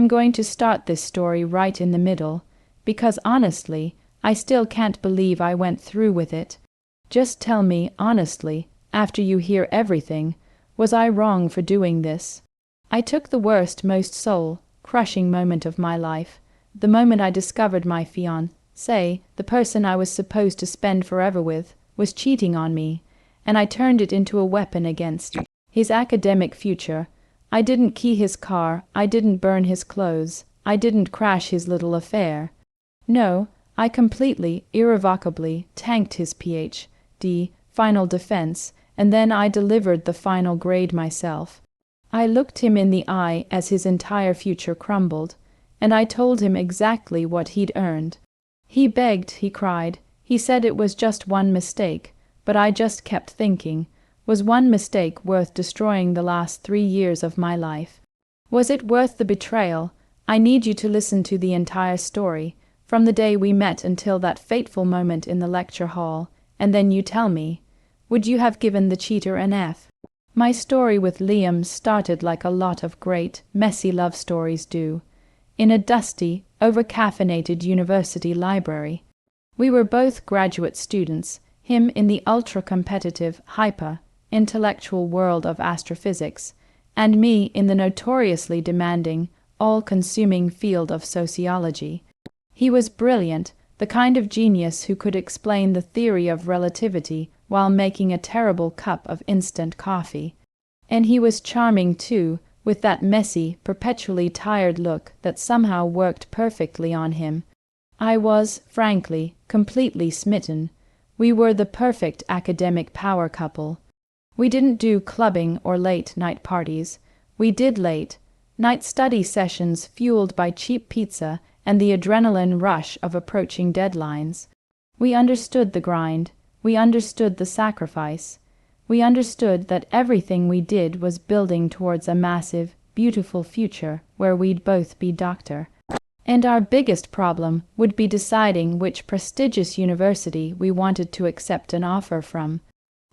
I'm going to start this story right in the middle, because honestly, I still can't believe I went through with it. Just tell me, honestly, after you hear everything, was I wrong for doing this? I took the worst, most soul-crushing moment of my life, the moment I discovered my fiancé, the person I was supposed to spend forever with, was cheating on me, and I turned it into a weapon against his academic future. I didn't key his car, I didn't burn his clothes, I didn't crash his little affair. No, I completely, irrevocably tanked his Ph.D. final defense, and then I delivered the final grade myself. I looked him in the eye as his entire future crumbled, and I told him exactly what he'd earned. He begged, he cried, he said it was just one mistake, but I just kept thinking, was one mistake worth destroying the last 3 years of my life? Was it worth the betrayal? I need you to listen to the entire story, from the day we met until that fateful moment in the lecture hall, and then you tell me, would you have given the cheater an F? My story with Liam started like a lot of great, messy love stories do, in a dusty, over-caffeinated university library. We were both graduate students, him in the ultra-competitive, hyper-intellectual world of astrophysics, and me in the notoriously demanding, all-consuming field of sociology. He was brilliant, the kind of genius who could explain the theory of relativity while making a terrible cup of instant coffee. And he was charming too, with that messy, perpetually tired look that somehow worked perfectly on him. I was, frankly, completely smitten. We were the perfect academic power couple. We didn't do clubbing or late-night parties. We did late-night study sessions fueled by cheap pizza and the adrenaline rush of approaching deadlines. We understood the grind. We understood the sacrifice. We understood that everything we did was building towards a massive, beautiful future where we'd both be doctor. And our biggest problem would be deciding which prestigious university we wanted to accept an offer from.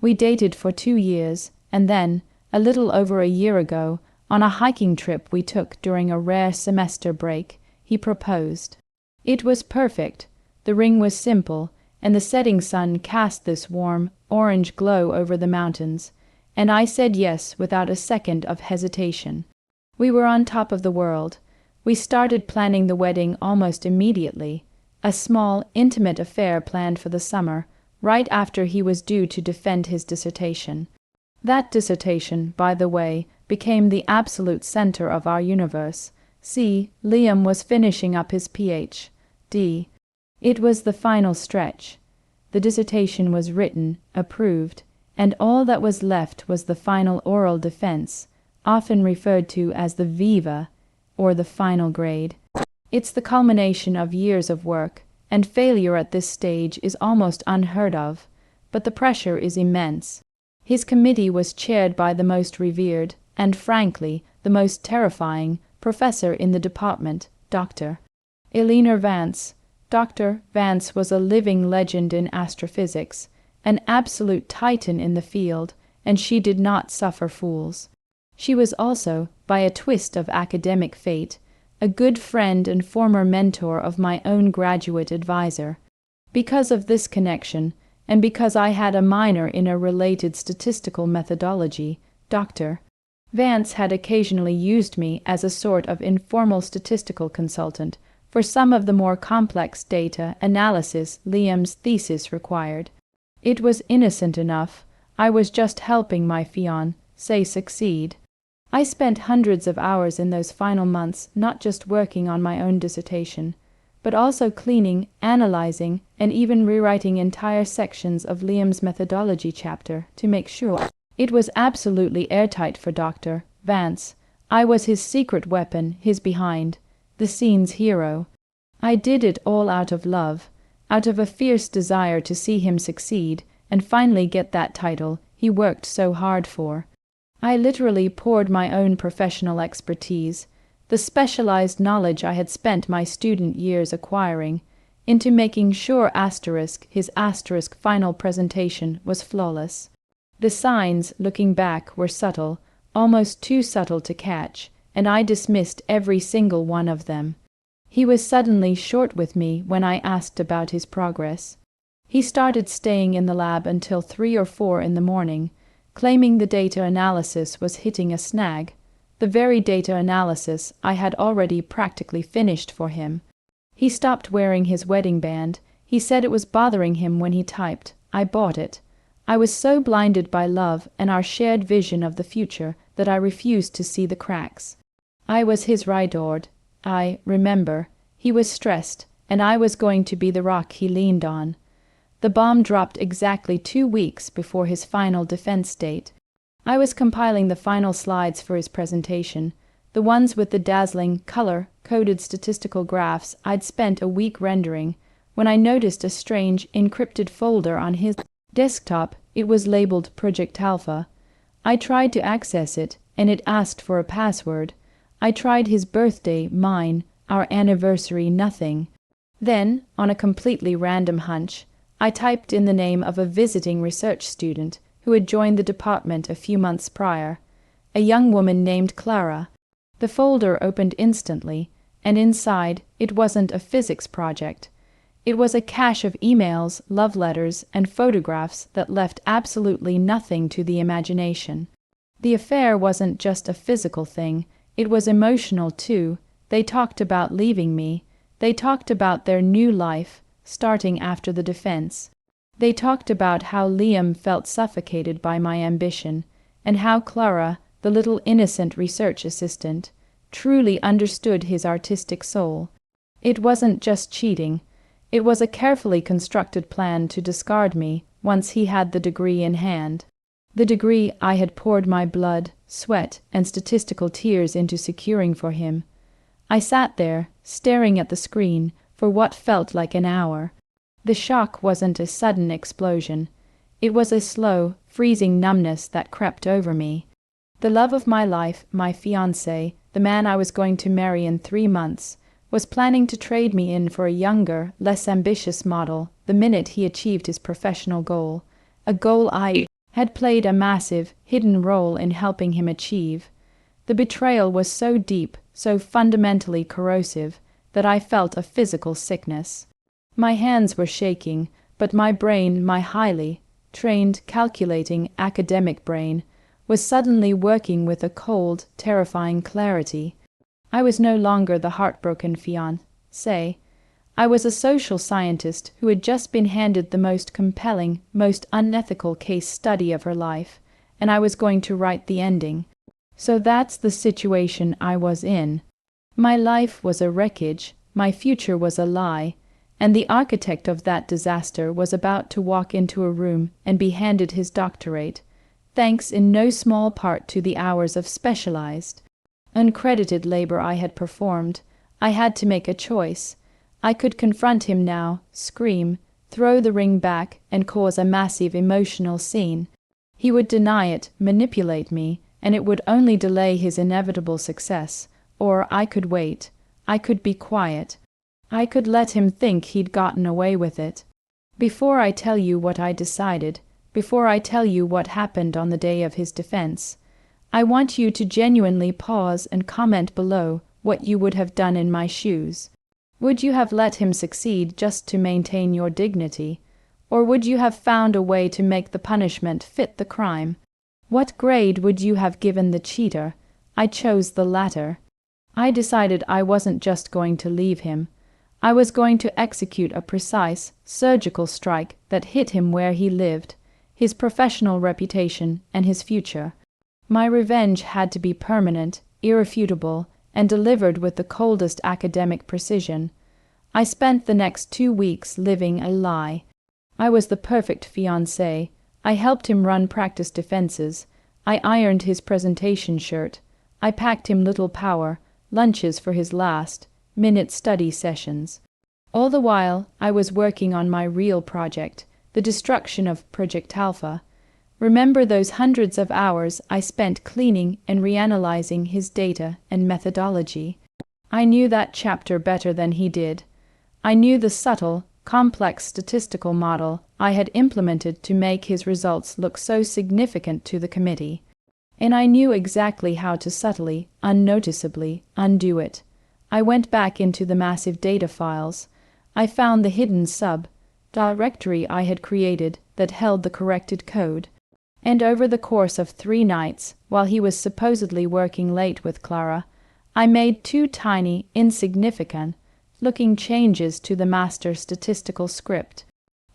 We dated for 2 years, and then, a little over a year ago, on a hiking trip we took during a rare semester break, he proposed. It was perfect. The ring was simple, and the setting sun cast this warm, orange glow over the mountains, and I said yes without a second of hesitation. We were on top of the world. We started planning the wedding almost immediately, a small, intimate affair planned for the summer, right after he was due to defend his dissertation. That dissertation, by the way, became the absolute center of our universe. See, Liam was finishing up his Ph.D. It was the final stretch. The dissertation was written, approved, and all that was left was the final oral defense, often referred to as the viva, or the final grade. It's the culmination of years of work, and failure at this stage is almost unheard of, but the pressure is immense. His committee was chaired by the most revered, and frankly, the most terrifying, professor in the department, Dr. Eleanor Vance. Dr. Vance was a living legend in astrophysics, an absolute titan in the field, and she did not suffer fools. She was also, by a twist of academic fate, a good friend and former mentor of my own graduate advisor. Because of this connection, and because I had a minor in a related statistical methodology, Dr. Vance had occasionally used me as a sort of informal statistical consultant for some of the more complex data analysis Liam's thesis required. It was innocent enough. I was just helping my fiancé succeed. I spent hundreds of hours in those final months not just working on my own dissertation, but also cleaning, analyzing, and even rewriting entire sections of Liam's methodology chapter to make sure it was absolutely airtight for Dr. Vance. I was his secret weapon, his behind-the-scenes hero. I did it all out of love, out of a fierce desire to see him succeed and finally get that title he worked so hard for. I literally poured my own professional expertise, the specialized knowledge I had spent my student years acquiring, into making sure his final presentation was flawless. The signs, looking back, were subtle, almost too subtle to catch, and I dismissed every single one of them. He was suddenly short with me when I asked about his progress. He started staying in the lab until 3 or 4 in the morning, claiming the data analysis was hitting a snag, the very data analysis I had already practically finished for him. He stopped wearing his wedding band. He said it was bothering him when he typed. I bought it. I was so blinded by love and our shared vision of the future that I refused to see the cracks. I was his ride-ord. Remember, he was stressed, and I was going to be the rock he leaned on. The bomb dropped exactly 2 weeks before his final defense date. I was compiling the final slides for his presentation, the ones with the dazzling, color-coded statistical graphs I'd spent a week rendering, when I noticed a strange, encrypted folder on his desktop. It was labeled Project Alpha. I tried to access it, and it asked for a password. I tried his birthday, mine, our anniversary, nothing. Then, on a completely random hunch, I typed in the name of a visiting research student who had joined the department a few months prior, a young woman named Clara. The folder opened instantly, and inside it wasn't a physics project. It was a cache of emails, love letters, and photographs that left absolutely nothing to the imagination. The affair wasn't just a physical thing, it was emotional too. They talked about leaving me. They talked about their new life, starting after the defense. They talked about how Liam felt suffocated by my ambition, and how Clara, the little innocent research assistant, truly understood his artistic soul. It wasn't just cheating. It was a carefully constructed plan to discard me once he had the degree in hand. The degree I had poured my blood, sweat, and statistical tears into securing for him. I sat there, staring at the screen, for what felt like an hour. The shock wasn't a sudden explosion. It was a slow, freezing numbness that crept over me. The love of my life, my fiancé, the man I was going to marry in 3 months, was planning to trade me in for a younger, less ambitious model the minute he achieved his professional goal, a goal I had played a massive, hidden role in helping him achieve. The betrayal was so deep, so fundamentally corrosive, that I felt a physical sickness. My hands were shaking, but my brain, my highly trained, calculating, academic brain, was suddenly working with a cold, terrifying clarity. I was no longer the heartbroken fiancé. I was a social scientist who had just been handed the most compelling, most unethical case study of her life, and I was going to write the ending. So that's the situation I was in. My life was a wreckage, my future was a lie, and the architect of that disaster was about to walk into a room and be handed his doctorate, thanks in no small part to the hours of specialized, uncredited labor I had performed. I had to make a choice. I could confront him now, scream, throw the ring back, and cause a massive emotional scene. He would deny it, manipulate me, and it would only delay his inevitable success. Or I could wait. I could be quiet. I could let him think he'd gotten away with it. Before I tell you what I decided, before I tell you what happened on the day of his defense, I want you to genuinely pause and comment below what you would have done in my shoes. Would you have let him succeed just to maintain your dignity? Or would you have found a way to make the punishment fit the crime? What grade would you have given the cheater? I chose the latter. I decided I wasn't just going to leave him. I was going to execute a precise, surgical strike that hit him where he lived, his professional reputation and his future. My revenge had to be permanent, irrefutable, and delivered with the coldest academic precision. I spent the next 2 weeks living a lie. I was the perfect fiancé. I helped him run practice defenses. I ironed his presentation shirt. I packed him little power, lunches for his last-minute study sessions. All the while, I was working on my real project, the destruction of Project Alpha. Remember those hundreds of hours I spent cleaning and reanalyzing his data and methodology? I knew that chapter better than he did. I knew the subtle, complex statistical model I had implemented to make his results look so significant to the committee. and I knew exactly how to subtly, unnoticeably, undo it. I went back into the massive data files. I found the hidden sub-directory I had created that held the corrected code. And over the course of 3 nights, while he was supposedly working late with Clara, I made 2 tiny, insignificant-looking changes to the master statistical script.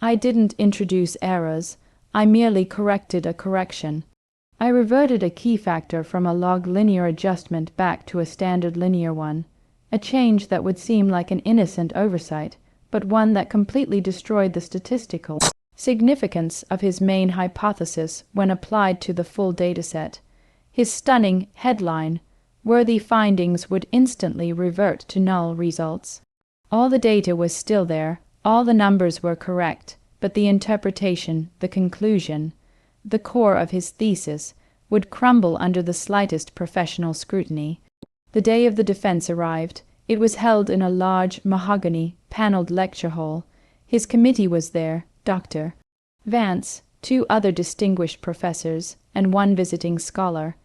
I didn't introduce errors, I merely corrected a correction. I reverted a key factor from a log linear adjustment back to a standard linear one, a change that would seem like an innocent oversight, but one that completely destroyed the statistical significance of his main hypothesis when applied to the full dataset. His stunning headline, "Worthy findings would instantly revert to null results." All the data was still there, all the numbers were correct, but the interpretation, the conclusion, the core of his thesis, would crumble under the slightest professional scrutiny. The day of the defense arrived. It was held in a large, mahogany, paneled lecture hall. His committee was there, Dr. Vance, 2 other distinguished professors, and 1 visiting scholar.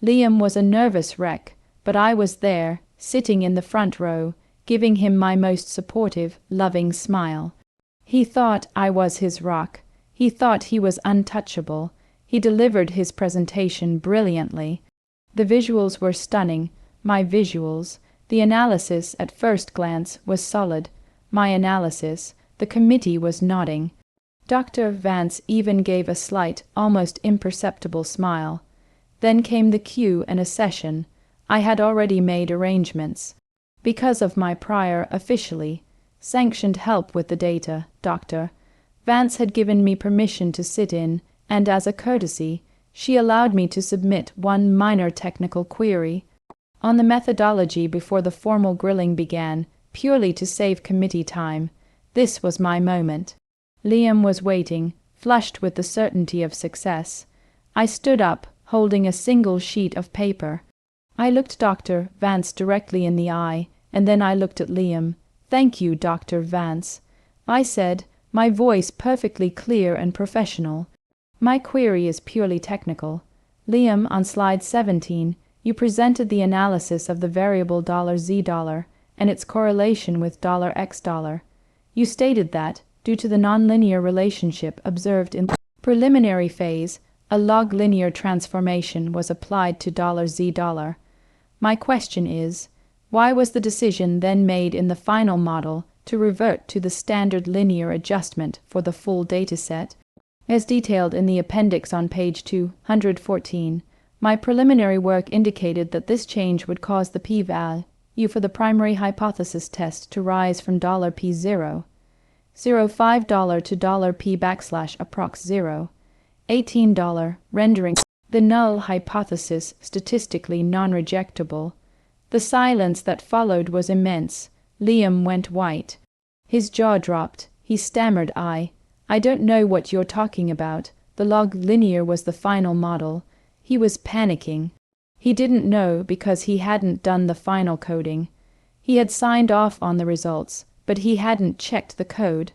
Liam was a nervous wreck, but I was there, sitting in the front row, giving him my most supportive, loving smile. He thought I was his rock. He thought he was untouchable. He delivered his presentation brilliantly. The visuals were stunning, my visuals. The analysis, at first glance, was solid. My analysis. The committee was nodding. Dr. Vance even gave a slight, almost imperceptible smile. Then came the cue and a session. I had already made arrangements. Because of my prior, officially sanctioned help with the data, Dr. Vance had given me permission to sit in, and as a courtesy, she allowed me to submit 1 minor technical query on the methodology before the formal grilling began, purely to save committee time. This was my moment. Liam was waiting, flushed with the certainty of success. I stood up, holding a single sheet of paper. I looked Dr. Vance directly in the eye, and then I looked at Liam. "Thank you, Dr. Vance," I said, my voice perfectly clear and professional. "My query is purely technical. Liam, on slide 17, you presented the analysis of the variable $Z$ and its correlation with $X$. You stated that, due to the nonlinear relationship observed in the preliminary phase, a log linear transformation was applied to $Z$. My question is, why was the decision then made in the final model to revert to the standard linear adjustment for the full dataset? As detailed in the appendix on page 214, my preliminary work indicated that this change would cause the p-value for the primary hypothesis test to rise from $P0, $0.5 to $P\approx0, $18, rendering the null hypothesis statistically non-rejectable. The silence that followed was immense. Liam went white. His jaw dropped. He stammered, I don't know what you're talking about. The log linear was the final model." He was panicking. He didn't know because he hadn't done the final coding. He had signed off on the results, but he hadn't checked the code.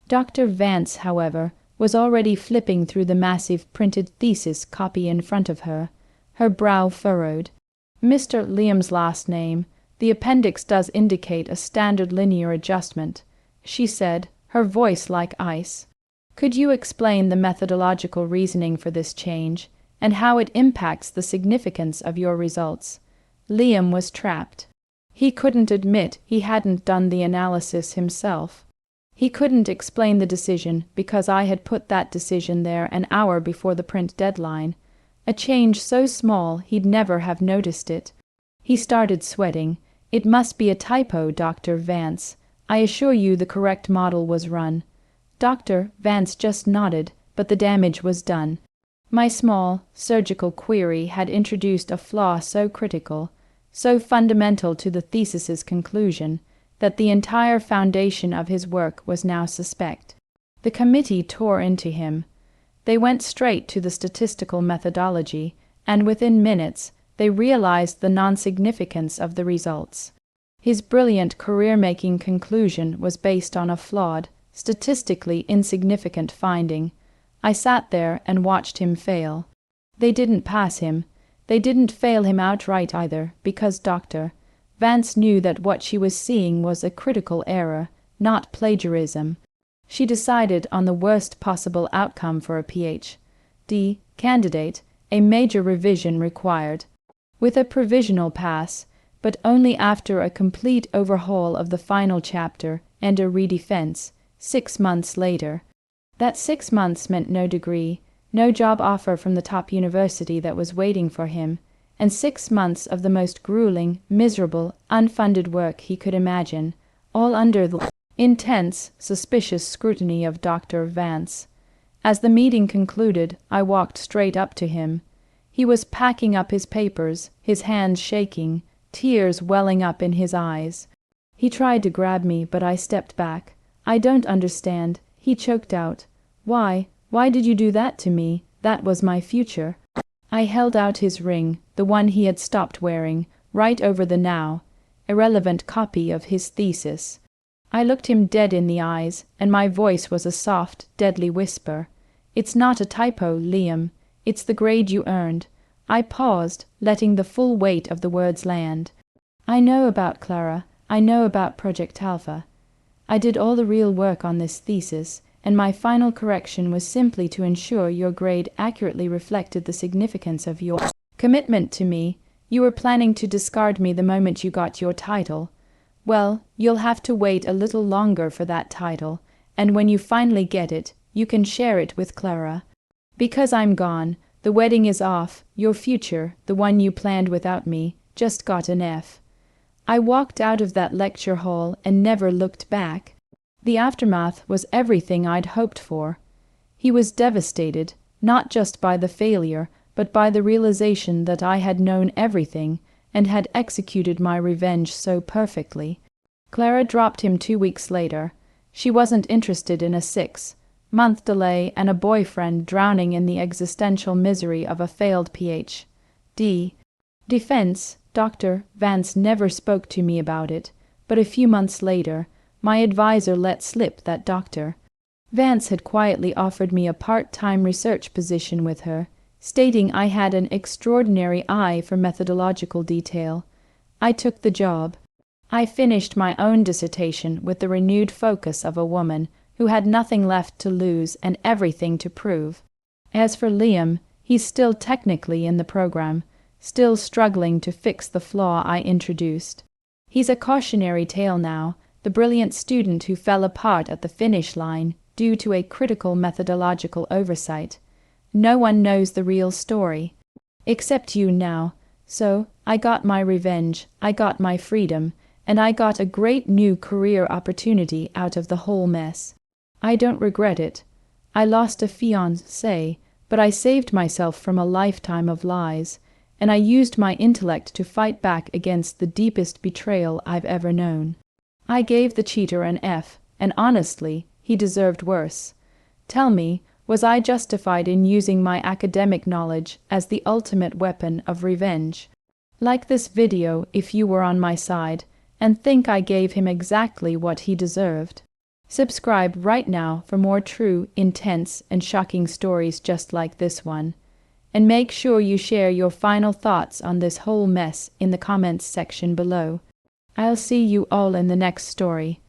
Dr. Vance, however, was already flipping through the massive printed thesis copy in front of her, her brow furrowed. "Mr. Liam's last name. The appendix does indicate a standard linear adjustment," she said, her voice like ice. "Could you explain the methodological reasoning for this change, and how it impacts the significance of your results?" Liam was trapped. He couldn't admit he hadn't done the analysis himself. He couldn't explain the decision because I had put that decision there an hour before the print deadline. A change so small he'd never have noticed it. He started sweating. "It must be a typo, Dr. Vance. I assure you the correct model was run." Dr. Vance just nodded, but the damage was done. My small, surgical query had introduced a flaw so critical, so fundamental to the thesis's conclusion, that the entire foundation of his work was now suspect. The committee tore into him. They went straight to the statistical methodology, and within minutes they realized the non-significance of the results. His brilliant career-making conclusion was based on a flawed, statistically insignificant finding. I sat there and watched him fail. They didn't pass him. They didn't fail him outright either, because Dr. Vance knew that what she was seeing was a critical error, not plagiarism. She decided on the worst possible outcome for a Ph.D. candidate, a major revision required, with a provisional pass, but only after a complete overhaul of the final chapter and a redefense, 6 months later. That 6 months meant no degree, no job offer from the top university that was waiting for him, and 6 months of the most grueling, miserable, unfunded work he could imagine, all under the intense, suspicious scrutiny of Dr. Vance. As the meeting concluded, I walked straight up to him. He was packing up his papers, his hands shaking, tears welling up in his eyes. He tried to grab me, but I stepped back. "I don't understand," he choked out. Why did you do that to me? That was my future." I held out his ring, the one he had stopped wearing, right over the now irrelevant copy of his thesis. I looked him dead in the eyes, and my voice was a soft, deadly whisper. "It's not a typo, Liam. It's the grade you earned." I paused, letting the full weight of the words land. "I know about Clara. I know about Project Alpha. I did all the real work on this thesis, and my final correction was simply to ensure your grade accurately reflected the significance of your commitment to me. You were planning to discard me the moment you got your title. Well, you'll have to wait a little longer for that title, and when you finally get it, you can share it with Clara. Because I'm gone, the wedding is off, your future, the one you planned without me, just got an F." I walked out of that lecture hall and never looked back. The aftermath was everything I'd hoped for. He was devastated, not just by the failure, but by the realization that I had known everything and had executed my revenge so perfectly. Clara dropped him 2 weeks later. She wasn't interested in a 6-month delay and a boyfriend drowning in the existential misery of a failed Ph.D. defense. Dr. Vance never spoke to me about it, but a few months later, my advisor let slip that Dr. Vance had quietly offered me a part-time research position with her, stating I had an extraordinary eye for methodological detail. I took the job. I finished my own dissertation with the renewed focus of a woman who had nothing left to lose and everything to prove. As for Liam, he's still technically in the program, still struggling to fix the flaw I introduced. He's a cautionary tale now, the brilliant student who fell apart at the finish line due to a critical methodological oversight. No one knows the real story, except you now. So I got my revenge, I got my freedom, and I got a great new career opportunity out of the whole mess. I don't regret it. I lost a fiancé, but I saved myself from a lifetime of lies, and I used my intellect to fight back against the deepest betrayal I've ever known. I gave the cheater an F, and honestly, he deserved worse. Tell me, was I justified in using my academic knowledge as the ultimate weapon of revenge? Like this video if you were on my side, and think I gave him exactly what he deserved. Subscribe right now for more true, intense, and shocking stories just like this one. And make sure you share your final thoughts on this whole mess in the comments section below. I'll see you all in the next story.